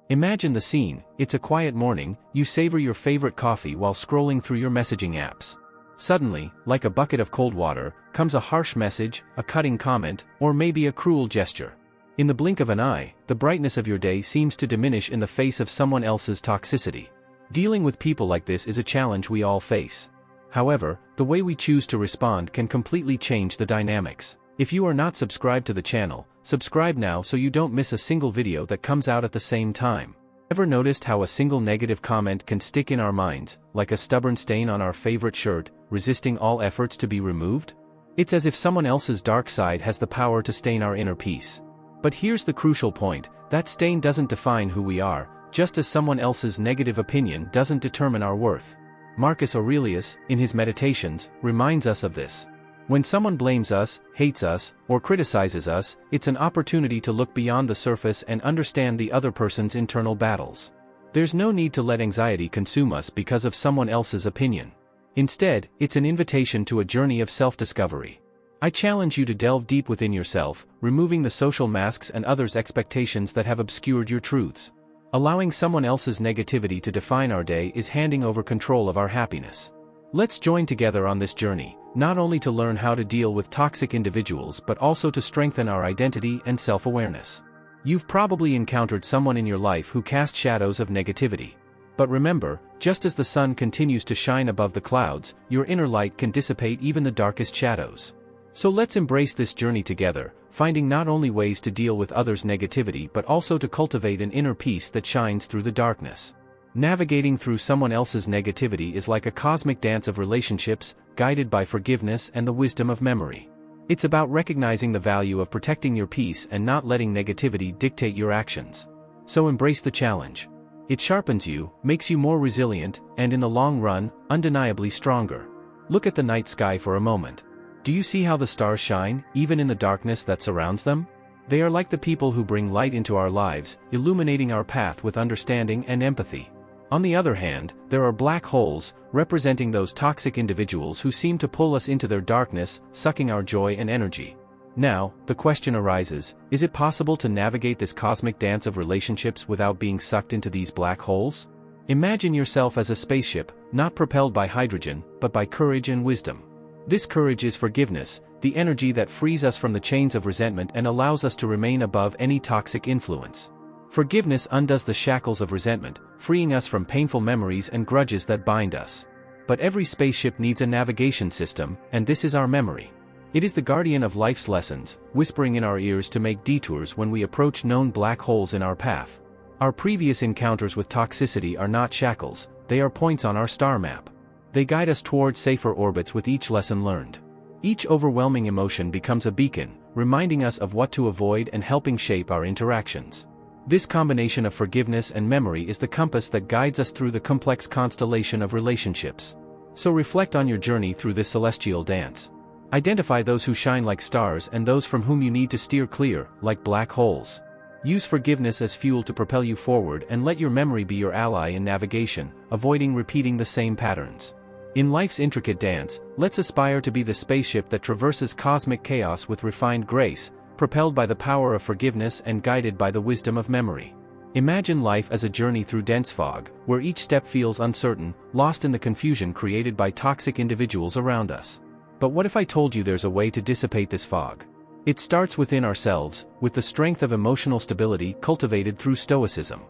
Imagine the scene. It's a quiet morning, you savor your favorite coffee while scrolling through your messaging apps. Suddenly, like a bucket of cold water, comes a harsh message, a cutting comment, or maybe a cruel gesture. In the blink of an eye, the brightness of your day seems to diminish in the face of someone else's toxicity. Dealing with people like this is a challenge we all face. However, the way we choose to respond can completely change the dynamics. If you are not subscribed to the channel, subscribe now so you don't miss a single video that comes out at the same time. Ever noticed how a single negative comment can stick in our minds, like a stubborn stain on our favorite shirt, resisting all efforts to be removed? It's as if someone else's dark side has the power to stain our inner peace. But here's the crucial point, that stain doesn't define who we are, just as someone else's negative opinion doesn't determine our worth. Marcus Aurelius, in his Meditations, reminds us of this. When someone blames us, hates us, or criticizes us, it's an opportunity to look beyond the surface and understand the other person's internal battles. There's no need to let anxiety consume us because of someone else's opinion. Instead, it's an invitation to a journey of self-discovery. I challenge you to delve deep within yourself, removing the social masks and others' expectations that have obscured your truths. Allowing someone else's negativity to define our day is handing over control of our happiness. Let's join together on this journey, not only to learn how to deal with toxic individuals but also to strengthen our identity and self-awareness. You've probably encountered someone in your life who cast shadows of negativity. But remember, just as the sun continues to shine above the clouds, your inner light can dissipate even the darkest shadows. So let's embrace this journey together, finding not only ways to deal with others' negativity but also to cultivate an inner peace that shines through the darkness. Navigating through someone else's negativity is like a cosmic dance of relationships, guided by forgiveness and the wisdom of memory. It's about recognizing the value of protecting your peace and not letting negativity dictate your actions. So embrace the challenge. It sharpens you, makes you more resilient, and in the long run, undeniably stronger. Look at the night sky for a moment. Do you see how the stars shine, even in the darkness that surrounds them? They are like the people who bring light into our lives, illuminating our path with understanding and empathy. On the other hand, there are black holes, representing those toxic individuals who seem to pull us into their darkness, sucking our joy and energy. Now, the question arises, is it possible to navigate this cosmic dance of relationships without being sucked into these black holes? Imagine yourself as a spaceship, not propelled by hydrogen, but by courage and wisdom. This courage is forgiveness, the energy that frees us from the chains of resentment and allows us to remain above any toxic influence. Forgiveness undoes the shackles of resentment, freeing us from painful memories and grudges that bind us. But every spaceship needs a navigation system, and this is our memory. It is the guardian of life's lessons, whispering in our ears to make detours when we approach known black holes in our path. Our previous encounters with toxicity are not shackles, they are points on our star map. They guide us toward safer orbits with each lesson learned. Each overwhelming emotion becomes a beacon, reminding us of what to avoid and helping shape our interactions. This combination of forgiveness and memory is the compass that guides us through the complex constellation of relationships. So reflect on your journey through this celestial dance. Identify those who shine like stars and those from whom you need to steer clear, like black holes. Use forgiveness as fuel to propel you forward and let your memory be your ally in navigation, avoiding repeating the same patterns. In life's intricate dance, let's aspire to be the spaceship that traverses cosmic chaos with refined grace, propelled by the power of forgiveness and guided by the wisdom of memory. Imagine life as a journey through dense fog, where each step feels uncertain, lost in the confusion created by toxic individuals around us. But what if I told you there's a way to dissipate this fog? It starts within ourselves, with the strength of emotional stability cultivated through Stoicism.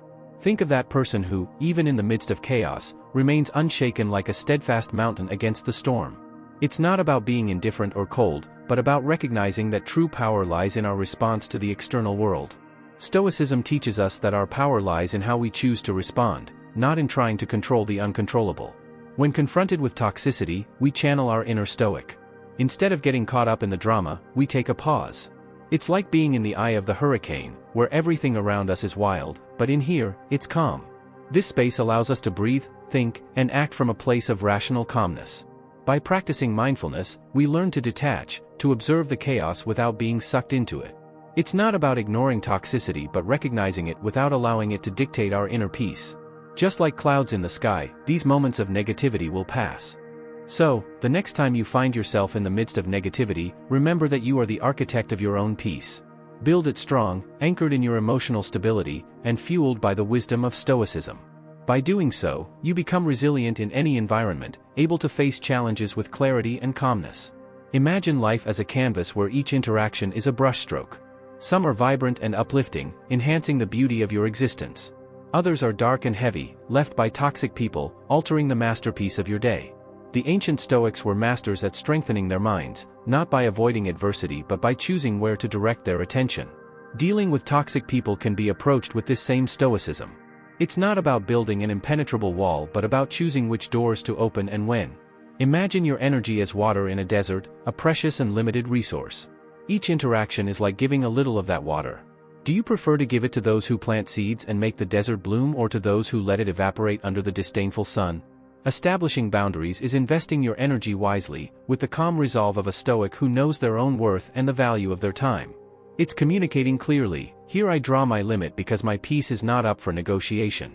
Think of that person who, even in the midst of chaos, remains unshaken like a steadfast mountain against the storm. It's not about being indifferent or cold, but about recognizing that true power lies in our response to the external world. Stoicism teaches us that our power lies in how we choose to respond, not in trying to control the uncontrollable. When confronted with toxicity, we channel our inner Stoic. Instead of getting caught up in the drama, we take a pause. It's like being in the eye of the hurricane, where everything around us is wild, but in here, it's calm. This space allows us to breathe, think, and act from a place of rational calmness. By practicing mindfulness, we learn to detach, to observe the chaos without being sucked into it. It's not about ignoring toxicity but recognizing it without allowing it to dictate our inner peace. Just like clouds in the sky, these moments of negativity will pass. So, the next time you find yourself in the midst of negativity, remember that you are the architect of your own peace. Build it strong, anchored in your emotional stability, and fueled by the wisdom of Stoicism. By doing so, you become resilient in any environment, able to face challenges with clarity and calmness. Imagine life as a canvas where each interaction is a brushstroke. Some are vibrant and uplifting, enhancing the beauty of your existence. Others are dark and heavy, left by toxic people, altering the masterpiece of your day. The ancient Stoics were masters at strengthening their minds, not by avoiding adversity but by choosing where to direct their attention. Dealing with toxic people can be approached with this same stoicism. It's not about building an impenetrable wall but about choosing which doors to open and when. Imagine your energy as water in a desert, a precious and limited resource. Each interaction is like giving a little of that water. Do you prefer to give it to those who plant seeds and make the desert bloom, or to those who let it evaporate under the disdainful sun? Establishing boundaries is investing your energy wisely, with the calm resolve of a Stoic who knows their own worth and the value of their time. It's communicating clearly, "Here I draw my limit because my peace is not up for negotiation."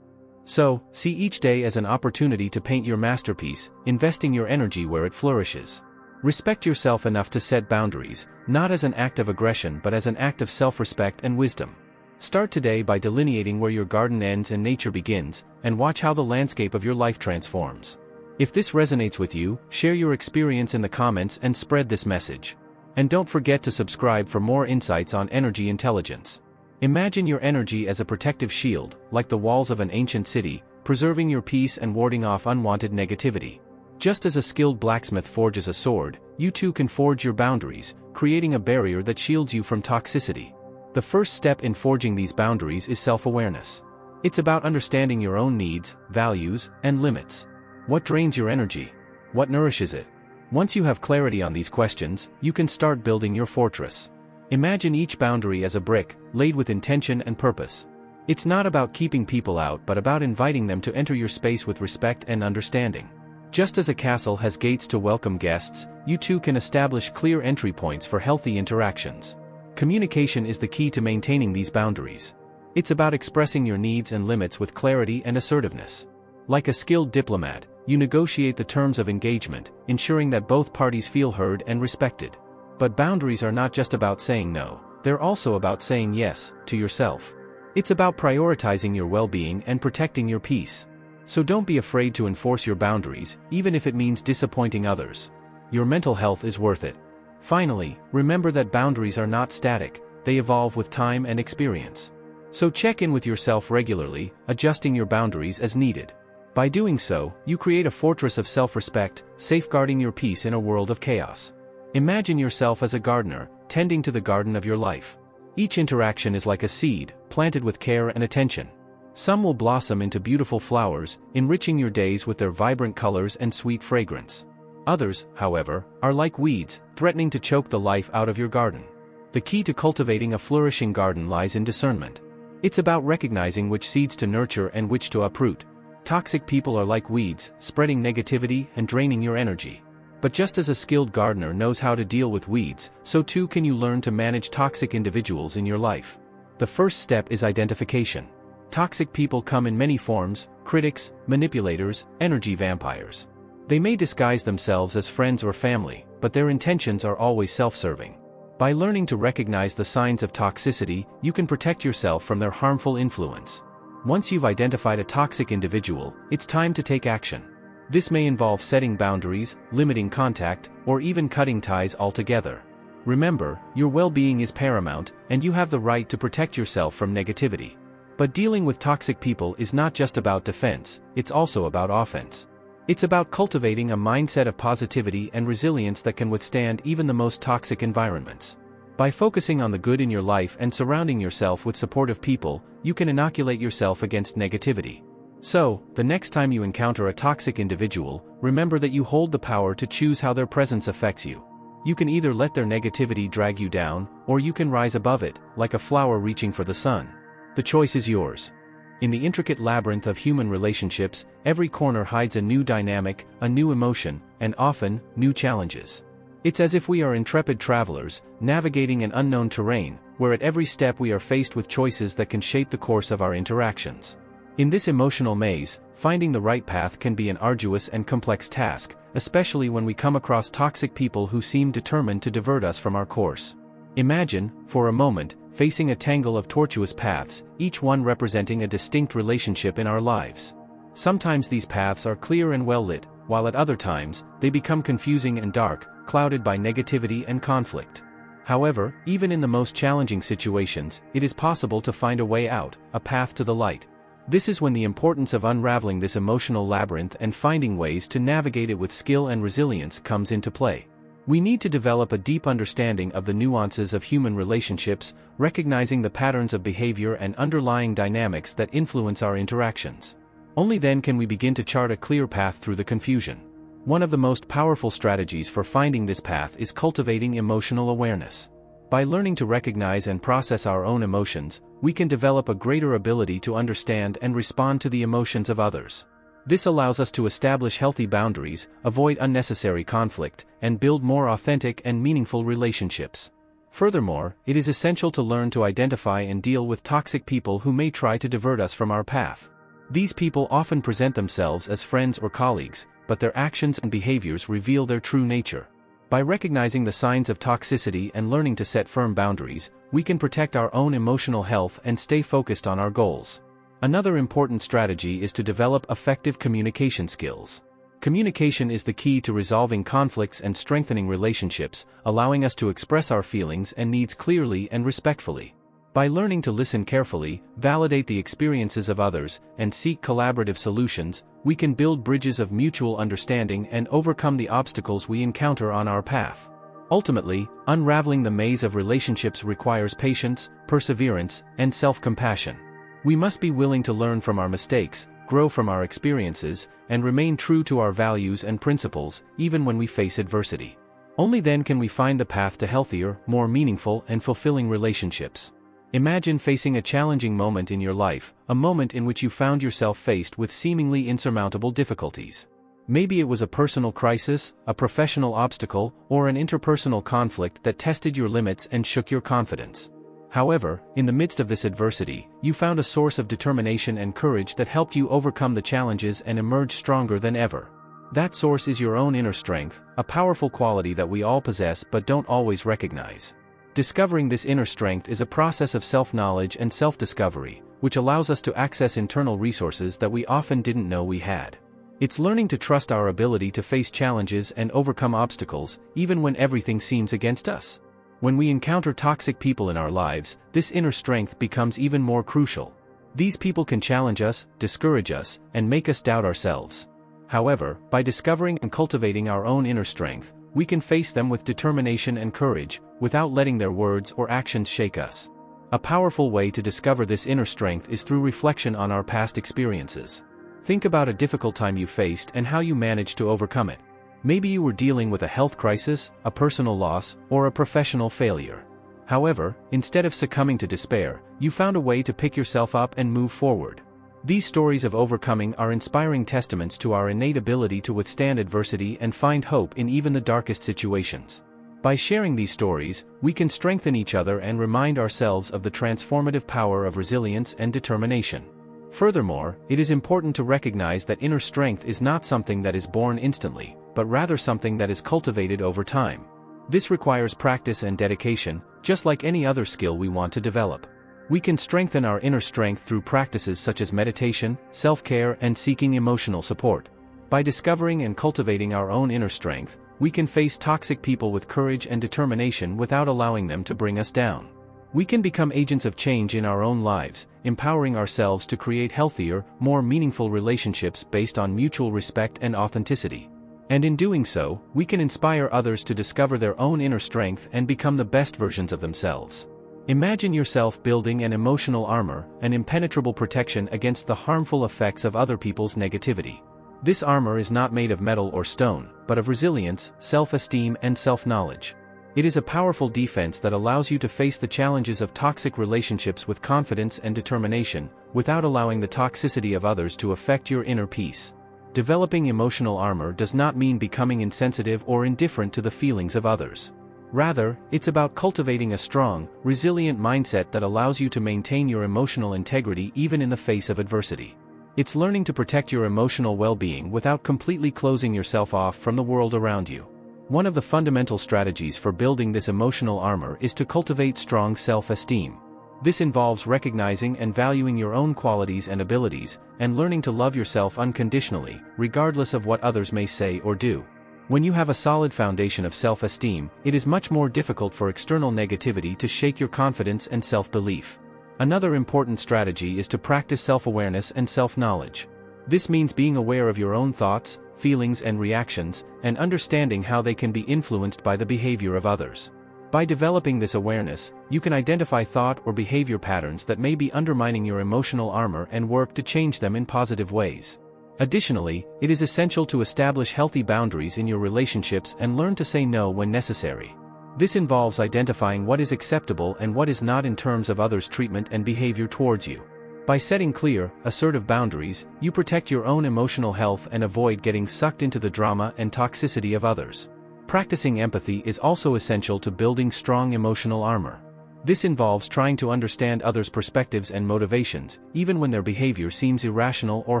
So, see each day as an opportunity to paint your masterpiece, investing your energy where it flourishes. Respect yourself enough to set boundaries, not as an act of aggression but as an act of self-respect and wisdom. Start today by delineating where your garden ends and nature begins, and watch how the landscape of your life transforms. If this resonates with you, share your experience in the comments and spread this message. And don't forget to subscribe for more insights on energy intelligence. Imagine your energy as a protective shield, like the walls of an ancient city, preserving your peace and warding off unwanted negativity. Just as a skilled blacksmith forges a sword, you too can forge your boundaries, creating a barrier that shields you from toxicity. The first step in forging these boundaries is self-awareness. It's about understanding your own needs, values, and limits. What drains your energy? What nourishes it? Once you have clarity on these questions, you can start building your fortress. Imagine each boundary as a brick, laid with intention and purpose. It's not about keeping people out but about inviting them to enter your space with respect and understanding. Just as a castle has gates to welcome guests, you too can establish clear entry points for healthy interactions. Communication is the key to maintaining these boundaries. It's about expressing your needs and limits with clarity and assertiveness. Like a skilled diplomat, you negotiate the terms of engagement, ensuring that both parties feel heard and respected. But boundaries are not just about saying no, they're also about saying yes to yourself. It's about prioritizing your well-being and protecting your peace. So don't be afraid to enforce your boundaries, even if it means disappointing others. Your mental health is worth it. Finally, remember that boundaries are not static, they evolve with time and experience. So check in with yourself regularly, adjusting your boundaries as needed. By doing so, you create a fortress of self-respect, safeguarding your peace in a world of chaos. Imagine yourself as a gardener, tending to the garden of your life. Each interaction is like a seed, planted with care and attention. Some will blossom into beautiful flowers, enriching your days with their vibrant colors and sweet fragrance. Others, however, are like weeds, threatening to choke the life out of your garden. The key to cultivating a flourishing garden lies in discernment. It's about recognizing which seeds to nurture and which to uproot. Toxic people are like weeds, spreading negativity and draining your energy. But just as a skilled gardener knows how to deal with weeds, so too can you learn to manage toxic individuals in your life. The first step is identification. Toxic people come in many forms: critics, manipulators, energy vampires. They may disguise themselves as friends or family, but their intentions are always self-serving. By learning to recognize the signs of toxicity, you can protect yourself from their harmful influence. Once you've identified a toxic individual, it's time to take action. This may involve setting boundaries, limiting contact, or even cutting ties altogether. Remember, your well-being is paramount, and you have the right to protect yourself from negativity. But dealing with toxic people is not just about defense, it's also about offense. It's about cultivating a mindset of positivity and resilience that can withstand even the most toxic environments. By focusing on the good in your life and surrounding yourself with supportive people, you can inoculate yourself against negativity. So, the next time you encounter a toxic individual, remember that you hold the power to choose how their presence affects you. You can either let their negativity drag you down, or you can rise above it, like a flower reaching for the sun. The choice is yours. In the intricate labyrinth of human relationships, every corner hides a new dynamic, a new emotion, and often, new challenges. It's as if we are intrepid travelers, navigating an unknown terrain, where at every step we are faced with choices that can shape the course of our interactions. In this emotional maze, finding the right path can be an arduous and complex task, especially when we come across toxic people who seem determined to divert us from our course. Imagine, for a moment, facing a tangle of tortuous paths, each one representing a distinct relationship in our lives. Sometimes these paths are clear and well lit, while at other times, they become confusing and dark, clouded by negativity and conflict. However, even in the most challenging situations, it is possible to find a way out, a path to the light. This is when the importance of unraveling this emotional labyrinth and finding ways to navigate it with skill and resilience comes into play. We need to develop a deep understanding of the nuances of human relationships, recognizing the patterns of behavior and underlying dynamics that influence our interactions. Only then can we begin to chart a clear path through the confusion. One of the most powerful strategies for finding this path is cultivating emotional awareness. By learning to recognize and process our own emotions, we can develop a greater ability to understand and respond to the emotions of others. This allows us to establish healthy boundaries, avoid unnecessary conflict, and build more authentic and meaningful relationships. Furthermore, it is essential to learn to identify and deal with toxic people who may try to divert us from our path. These people often present themselves as friends or colleagues, but their actions and behaviors reveal their true nature. By recognizing the signs of toxicity and learning to set firm boundaries, we can protect our own emotional health and stay focused on our goals. Another important strategy is to develop effective communication skills. Communication is the key to resolving conflicts and strengthening relationships, allowing us to express our feelings and needs clearly and respectfully. By learning to listen carefully, validate the experiences of others, and seek collaborative solutions, we can build bridges of mutual understanding and overcome the obstacles we encounter on our path. Ultimately, unraveling the maze of relationships requires patience, perseverance, and self-compassion. We must be willing to learn from our mistakes, grow from our experiences, and remain true to our values and principles, even when we face adversity. Only then can we find the path to healthier, more meaningful, and fulfilling relationships. Imagine facing a challenging moment in your life, a moment in which you found yourself faced with seemingly insurmountable difficulties. Maybe it was a personal crisis, a professional obstacle, or an interpersonal conflict that tested your limits and shook your confidence. However, in the midst of this adversity, you found a source of determination and courage that helped you overcome the challenges and emerge stronger than ever. That source is your own inner strength, a powerful quality that we all possess but don't always recognize. Discovering this inner strength is a process of self-knowledge and self-discovery, which allows us to access internal resources that we often didn't know we had. It's learning to trust our ability to face challenges and overcome obstacles, even when everything seems against us. When we encounter toxic people in our lives, this inner strength becomes even more crucial. These people can challenge us, discourage us, and make us doubt ourselves. However, by discovering and cultivating our own inner strength, we can face them with determination and courage, without letting their words or actions shake us. A powerful way to discover this inner strength is through reflection on our past experiences. Think about a difficult time you faced and how you managed to overcome it. Maybe you were dealing with a health crisis, a personal loss, or a professional failure. However, instead of succumbing to despair, you found a way to pick yourself up and move forward. These stories of overcoming are inspiring testaments to our innate ability to withstand adversity and find hope in even the darkest situations. By sharing these stories, we can strengthen each other and remind ourselves of the transformative power of resilience and determination. Furthermore, it is important to recognize that inner strength is not something that is born instantly, but rather something that is cultivated over time. This requires practice and dedication, just like any other skill we want to develop. We can strengthen our inner strength through practices such as meditation, self-care, and seeking emotional support. By discovering and cultivating our own inner strength, we can face toxic people with courage and determination without allowing them to bring us down. We can become agents of change in our own lives, empowering ourselves to create healthier, more meaningful relationships based on mutual respect and authenticity. And in doing so, we can inspire others to discover their own inner strength and become the best versions of themselves. Imagine yourself building an emotional armor, an impenetrable protection against the harmful effects of other people's negativity. This armor is not made of metal or stone, but of resilience, self-esteem, and self-knowledge. It is a powerful defense that allows you to face the challenges of toxic relationships with confidence and determination, without allowing the toxicity of others to affect your inner peace. Developing emotional armor does not mean becoming insensitive or indifferent to the feelings of others. Rather, it's about cultivating a strong, resilient mindset that allows you to maintain your emotional integrity even in the face of adversity. It's learning to protect your emotional well-being without completely closing yourself off from the world around you. One of the fundamental strategies for building this emotional armor is to cultivate strong self-esteem. This involves recognizing and valuing your own qualities and abilities, and learning to love yourself unconditionally, regardless of what others may say or do. When you have a solid foundation of self-esteem, it is much more difficult for external negativity to shake your confidence and self-belief. Another important strategy is to practice self-awareness and self-knowledge. This means being aware of your own thoughts, feelings and reactions, and understanding how they can be influenced by the behavior of others. By developing this awareness, you can identify thought or behavior patterns that may be undermining your emotional armor and work to change them in positive ways. Additionally, it is essential to establish healthy boundaries in your relationships and learn to say no when necessary. This involves identifying what is acceptable and what is not in terms of others' treatment and behavior towards you. By setting clear, assertive boundaries, you protect your own emotional health and avoid getting sucked into the drama and toxicity of others. Practicing empathy is also essential to building strong emotional armor. This involves trying to understand others' perspectives and motivations, even when their behavior seems irrational or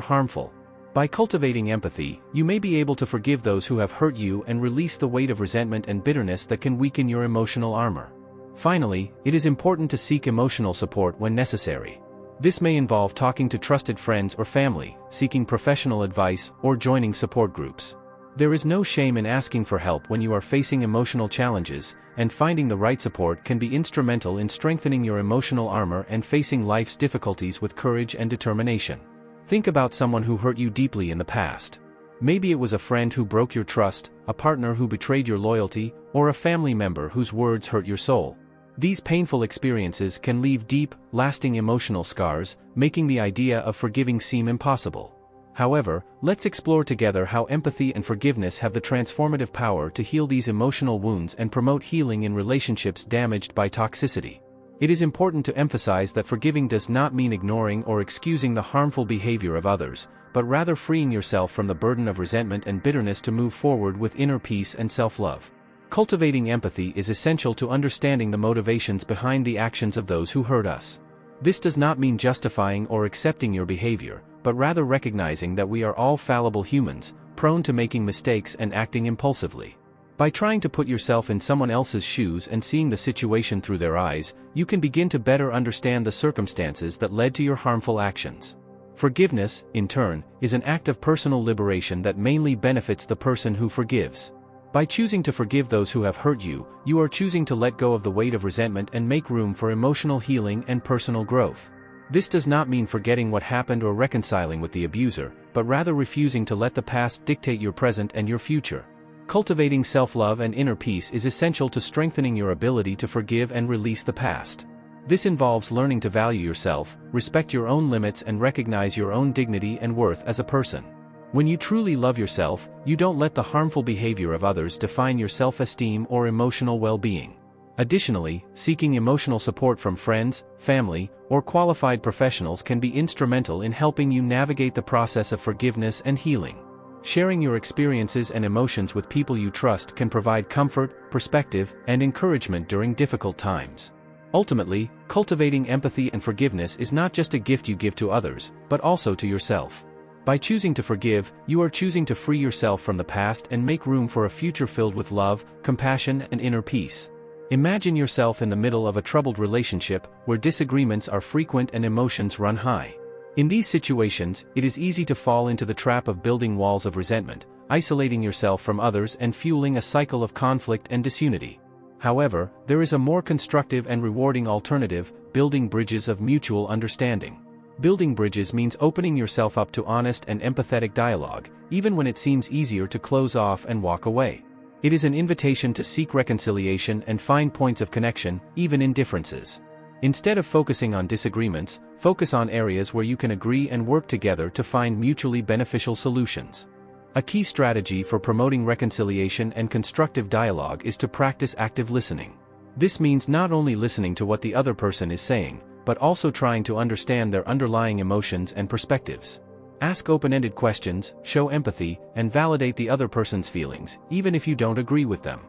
harmful. By cultivating empathy, you may be able to forgive those who have hurt you and release the weight of resentment and bitterness that can weaken your emotional armor. Finally, it is important to seek emotional support when necessary. This may involve talking to trusted friends or family, seeking professional advice, or joining support groups. There is no shame in asking for help when you are facing emotional challenges, and finding the right support can be instrumental in strengthening your emotional armor and facing life's difficulties with courage and determination. Think about someone who hurt you deeply in the past. Maybe it was a friend who broke your trust, a partner who betrayed your loyalty, or a family member whose words hurt your soul. These painful experiences can leave deep, lasting emotional scars, making the idea of forgiving seem impossible. However, let's explore together how empathy and forgiveness have the transformative power to heal these emotional wounds and promote healing in relationships damaged by toxicity. It is important to emphasize that forgiving does not mean ignoring or excusing the harmful behavior of others, but rather freeing yourself from the burden of resentment and bitterness to move forward with inner peace and self-love. Cultivating empathy is essential to understanding the motivations behind the actions of those who hurt us. This does not mean justifying or accepting your behavior, but rather recognizing that we are all fallible humans, prone to making mistakes and acting impulsively. By trying to put yourself in someone else's shoes and seeing the situation through their eyes, you can begin to better understand the circumstances that led to your harmful actions. Forgiveness, in turn, is an act of personal liberation that mainly benefits the person who forgives. By choosing to forgive those who have hurt you, you are choosing to let go of the weight of resentment and make room for emotional healing and personal growth. This does not mean forgetting what happened or reconciling with the abuser, but rather refusing to let the past dictate your present and your future. Cultivating self-love and inner peace is essential to strengthening your ability to forgive and release the past. This involves learning to value yourself, respect your own limits, and recognize your own dignity and worth as a person. When you truly love yourself, you don't let the harmful behavior of others define your self-esteem or emotional well-being. Additionally, seeking emotional support from friends, family, or qualified professionals can be instrumental in helping you navigate the process of forgiveness and healing. Sharing your experiences and emotions with people you trust can provide comfort, perspective, and encouragement during difficult times. Ultimately, cultivating empathy and forgiveness is not just a gift you give to others, but also to yourself. By choosing to forgive, you are choosing to free yourself from the past and make room for a future filled with love, compassion, and inner peace. Imagine yourself in the middle of a troubled relationship, where disagreements are frequent and emotions run high. In these situations, it is easy to fall into the trap of building walls of resentment, isolating yourself from others and fueling a cycle of conflict and disunity. However, there is a more constructive and rewarding alternative: building bridges of mutual understanding. Building bridges means opening yourself up to honest and empathetic dialogue, even when it seems easier to close off and walk away. It is an invitation to seek reconciliation and find points of connection, even in differences. Instead of focusing on disagreements, focus on areas where you can agree and work together to find mutually beneficial solutions. A key strategy for promoting reconciliation and constructive dialogue is to practice active listening. This means not only listening to what the other person is saying, but also trying to understand their underlying emotions and perspectives. Ask open-ended questions, show empathy, and validate the other person's feelings, even if you don't agree with them.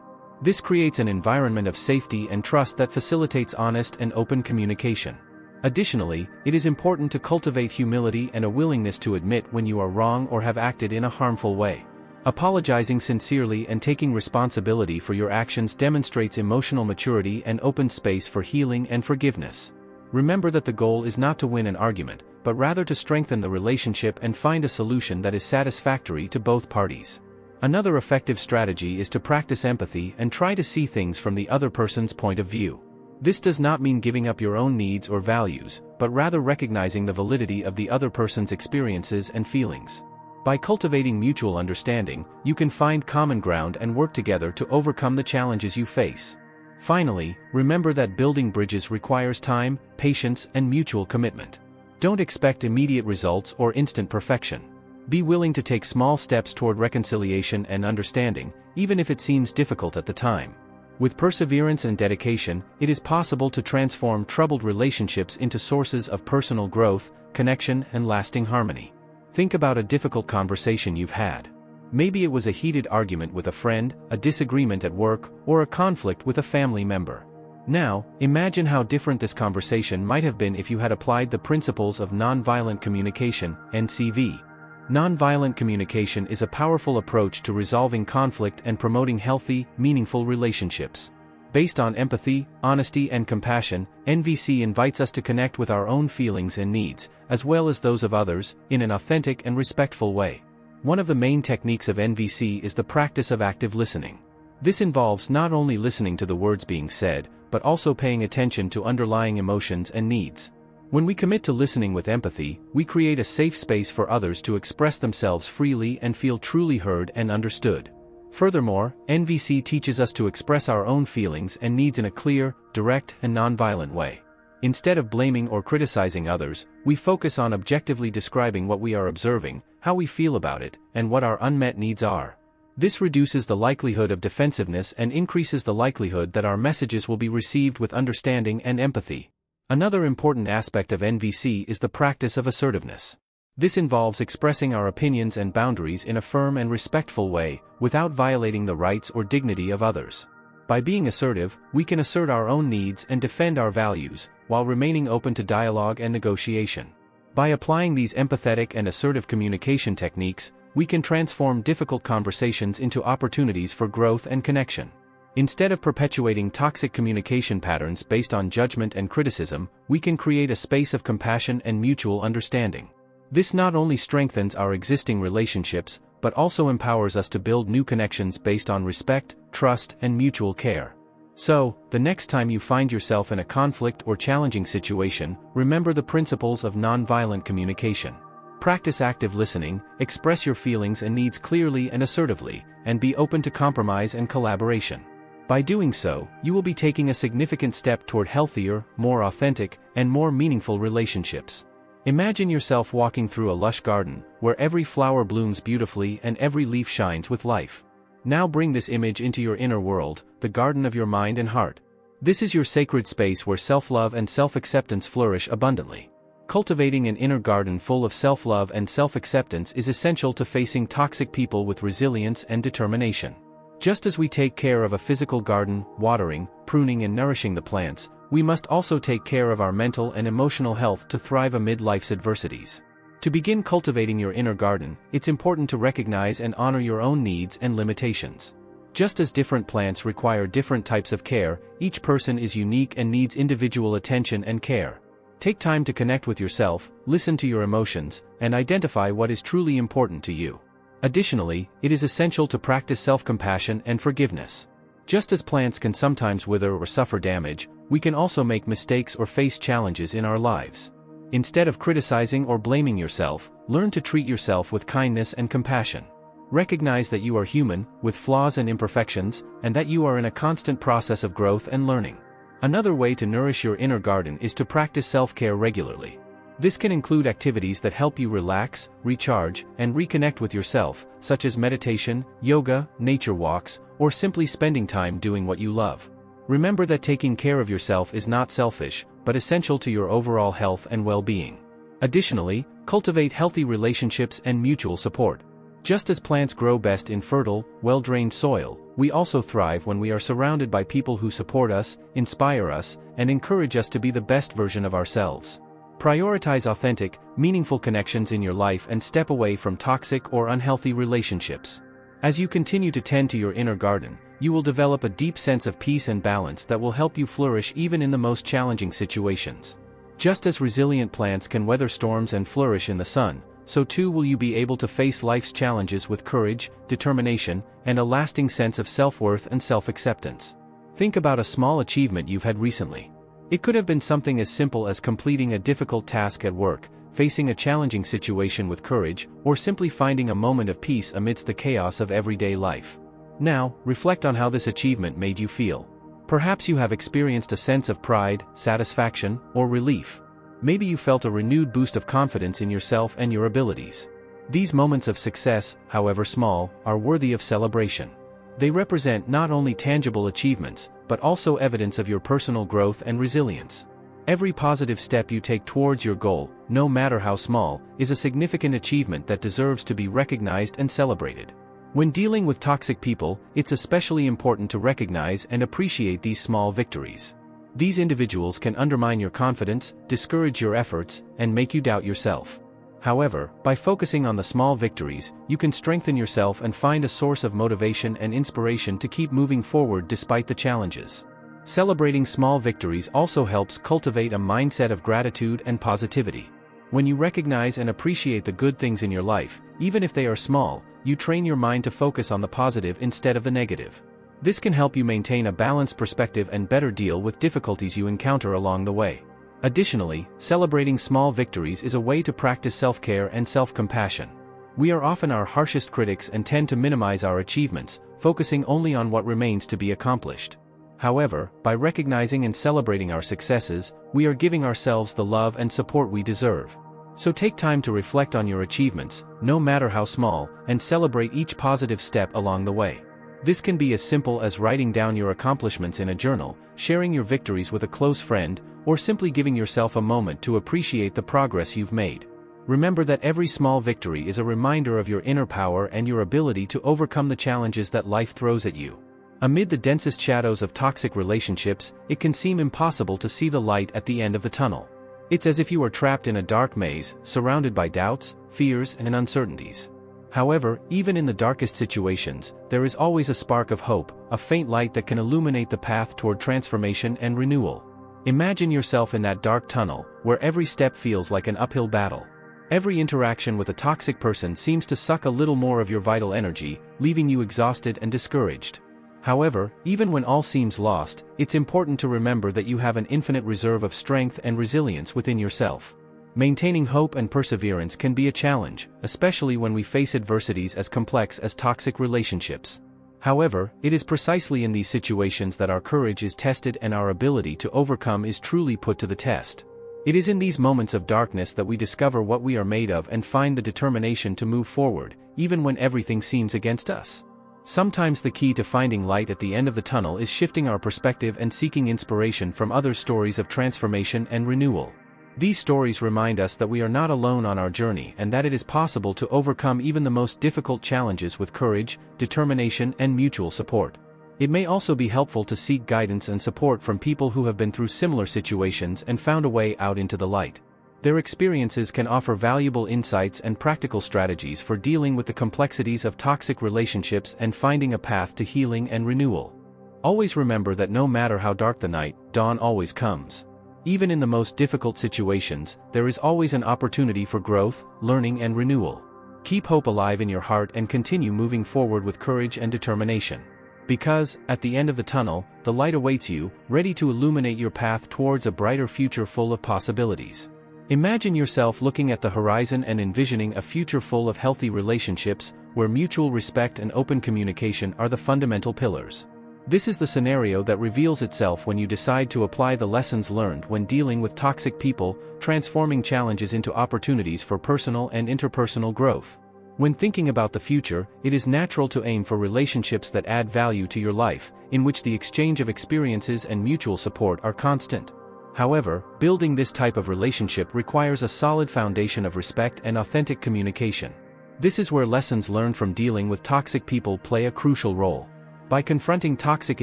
This creates an environment of safety and trust that facilitates honest and open communication. Additionally, it is important to cultivate humility and a willingness to admit when you are wrong or have acted in a harmful way. Apologizing sincerely and taking responsibility for your actions demonstrates emotional maturity and opens space for healing and forgiveness. Remember that the goal is not to win an argument, but rather to strengthen the relationship and find a solution that is satisfactory to both parties. Another effective strategy is to practice empathy and try to see things from the other person's point of view. This does not mean giving up your own needs or values, but rather recognizing the validity of the other person's experiences and feelings. By cultivating mutual understanding, you can find common ground and work together to overcome the challenges you face. Finally, remember that building bridges requires time, patience, and mutual commitment. Don't expect immediate results or instant perfection. Be willing to take small steps toward reconciliation and understanding, even if it seems difficult at the time. With perseverance and dedication, it is possible to transform troubled relationships into sources of personal growth, connection, and lasting harmony. Think about a difficult conversation you've had. Maybe it was a heated argument with a friend, a disagreement at work, or a conflict with a family member. Now, imagine how different this conversation might have been if you had applied the principles of nonviolent communication, NCV. Nonviolent communication is a powerful approach to resolving conflict and promoting healthy, meaningful relationships. Based on empathy, honesty, and compassion, NVC invites us to connect with our own feelings and needs, as well as those of others, in an authentic and respectful way. One of the main techniques of NVC is the practice of active listening. This involves not only listening to the words being said, but also paying attention to underlying emotions and needs. When we commit to listening with empathy, we create a safe space for others to express themselves freely and feel truly heard and understood. Furthermore, NVC teaches us to express our own feelings and needs in a clear, direct, and nonviolent way. Instead of blaming or criticizing others, we focus on objectively describing what we are observing, how we feel about it, and what our unmet needs are. This reduces the likelihood of defensiveness and increases the likelihood that our messages will be received with understanding and empathy. Another important aspect of NVC is the practice of assertiveness. This involves expressing our opinions and boundaries in a firm and respectful way, without violating the rights or dignity of others. By being assertive, we can assert our own needs and defend our values, while remaining open to dialogue and negotiation. By applying these empathetic and assertive communication techniques, we can transform difficult conversations into opportunities for growth and connection. Instead of perpetuating toxic communication patterns based on judgment and criticism, we can create a space of compassion and mutual understanding. This not only strengthens our existing relationships, but also empowers us to build new connections based on respect, trust, and mutual care. So, the next time you find yourself in a conflict or challenging situation, remember the principles of nonviolent communication. Practice active listening, express your feelings and needs clearly and assertively, and be open to compromise and collaboration. By doing so, you will be taking a significant step toward healthier, more authentic, and more meaningful relationships. Imagine yourself walking through a lush garden, where every flower blooms beautifully and every leaf shines with life. Now bring this image into your inner world, the garden of your mind and heart. This is your sacred space where self-love and self-acceptance flourish abundantly. Cultivating an inner garden full of self-love and self-acceptance is essential to facing toxic people with resilience and determination. Just as we take care of a physical garden, watering, pruning and nourishing the plants, we must also take care of our mental and emotional health to thrive amid life's adversities. To begin cultivating your inner garden, it's important to recognize and honor your own needs and limitations. Just as different plants require different types of care, each person is unique and needs individual attention and care. Take time to connect with yourself, listen to your emotions, and identify what is truly important to you. Additionally, it is essential to practice self-compassion and forgiveness. Just as plants can sometimes wither or suffer damage, we can also make mistakes or face challenges in our lives. Instead of criticizing or blaming yourself, learn to treat yourself with kindness and compassion. Recognize that you are human, with flaws and imperfections, and that you are in a constant process of growth and learning. Another way to nourish your inner garden is to practice self-care regularly. This can include activities that help you relax, recharge, and reconnect with yourself, such as meditation, yoga, nature walks, or simply spending time doing what you love. Remember that taking care of yourself is not selfish, but essential to your overall health and well-being. Additionally, cultivate healthy relationships and mutual support. Just as plants grow best in fertile, well-drained soil, we also thrive when we are surrounded by people who support us, inspire us, and encourage us to be the best version of ourselves. Prioritize authentic, meaningful connections in your life and step away from toxic or unhealthy relationships. As you continue to tend to your inner garden, you will develop a deep sense of peace and balance that will help you flourish even in the most challenging situations. Just as resilient plants can weather storms and flourish in the sun, so too will you be able to face life's challenges with courage, determination, and a lasting sense of self-worth and self-acceptance. Think about a small achievement you've had recently. It could have been something as simple as completing a difficult task at work, facing a challenging situation with courage, or simply finding a moment of peace amidst the chaos of everyday life. Now, reflect on how this achievement made you feel. Perhaps you have experienced a sense of pride, satisfaction, or relief. Maybe you felt a renewed boost of confidence in yourself and your abilities. These moments of success, however small, are worthy of celebration. They represent not only tangible achievements, but also evidence of your personal growth and resilience. Every positive step you take towards your goal, no matter how small, is a significant achievement that deserves to be recognized and celebrated. When dealing with toxic people, it's especially important to recognize and appreciate these small victories. These individuals can undermine your confidence, discourage your efforts, and make you doubt yourself. However, by focusing on the small victories, you can strengthen yourself and find a source of motivation and inspiration to keep moving forward despite the challenges. Celebrating small victories also helps cultivate a mindset of gratitude and positivity. When you recognize and appreciate the good things in your life, even if they are small, you train your mind to focus on the positive instead of the negative. This can help you maintain a balanced perspective and better deal with difficulties you encounter along the way. Additionally, celebrating small victories is a way to practice self-care and self-compassion. We are often our harshest critics and tend to minimize our achievements, focusing only on what remains to be accomplished. However, by recognizing and celebrating our successes, we are giving ourselves the love and support we deserve. So take time to reflect on your achievements, no matter how small, and celebrate each positive step along the way. This can be as simple as writing down your accomplishments in a journal, sharing your victories with a close friend, or simply giving yourself a moment to appreciate the progress you've made. Remember that every small victory is a reminder of your inner power and your ability to overcome the challenges that life throws at you. Amid the densest shadows of toxic relationships, it can seem impossible to see the light at the end of the tunnel. It's as if you are trapped in a dark maze, surrounded by doubts, fears, and uncertainties. However, even in the darkest situations, there is always a spark of hope, a faint light that can illuminate the path toward transformation and renewal. Imagine yourself in that dark tunnel, where every step feels like an uphill battle. Every interaction with a toxic person seems to suck a little more of your vital energy, leaving you exhausted and discouraged. However, even when all seems lost, it's important to remember that you have an infinite reserve of strength and resilience within yourself. Maintaining hope and perseverance can be a challenge, especially when we face adversities as complex as toxic relationships. However, it is precisely in these situations that our courage is tested and our ability to overcome is truly put to the test. It is in these moments of darkness that we discover what we are made of and find the determination to move forward, even when everything seems against us. Sometimes the key to finding light at the end of the tunnel is shifting our perspective and seeking inspiration from other stories of transformation and renewal. These stories remind us that we are not alone on our journey and that it is possible to overcome even the most difficult challenges with courage, determination, and mutual support. It may also be helpful to seek guidance and support from people who have been through similar situations and found a way out into the light. Their experiences can offer valuable insights and practical strategies for dealing with the complexities of toxic relationships and finding a path to healing and renewal. Always remember that no matter how dark the night, dawn always comes. Even in the most difficult situations, there is always an opportunity for growth, learning, and renewal. Keep hope alive in your heart and continue moving forward with courage and determination. Because, at the end of the tunnel, the light awaits you, ready to illuminate your path towards a brighter future full of possibilities. Imagine yourself looking at the horizon and envisioning a future full of healthy relationships, where mutual respect and open communication are the fundamental pillars. This is the scenario that reveals itself when you decide to apply the lessons learned when dealing with toxic people, transforming challenges into opportunities for personal and interpersonal growth. When thinking about the future, it is natural to aim for relationships that add value to your life, in which the exchange of experiences and mutual support are constant. However, building this type of relationship requires a solid foundation of respect and authentic communication. This is where lessons learned from dealing with toxic people play a crucial role. By confronting toxic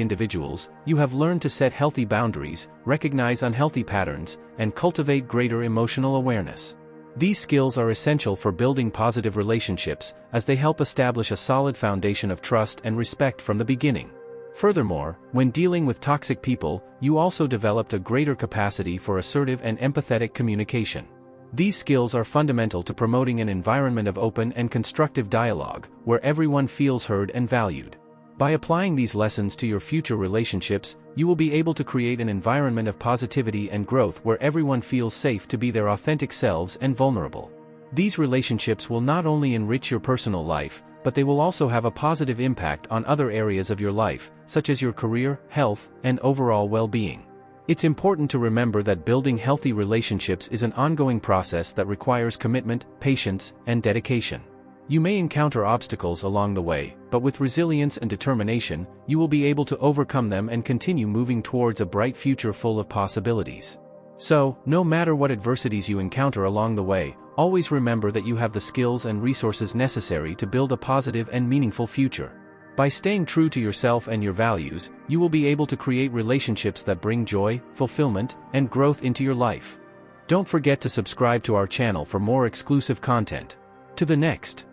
individuals, you have learned to set healthy boundaries, recognize unhealthy patterns, and cultivate greater emotional awareness. These skills are essential for building positive relationships, as they help establish a solid foundation of trust and respect from the beginning. Furthermore, when dealing with toxic people, you also developed a greater capacity for assertive and empathetic communication. These skills are fundamental to promoting an environment of open and constructive dialogue, where everyone feels heard and valued. By applying these lessons to your future relationships, you will be able to create an environment of positivity and growth where everyone feels safe to be their authentic selves and vulnerable. These relationships will not only enrich your personal life, but they will also have a positive impact on other areas of your life, such as your career, health, and overall well-being. It's important to remember that building healthy relationships is an ongoing process that requires commitment, patience, and dedication. You may encounter obstacles along the way, but with resilience and determination, you will be able to overcome them and continue moving towards a bright future full of possibilities. So, no matter what adversities you encounter along the way, always remember that you have the skills and resources necessary to build a positive and meaningful future. By staying true to yourself and your values, you will be able to create relationships that bring joy, fulfillment, and growth into your life. Don't forget to subscribe to our channel for more exclusive content. To the next.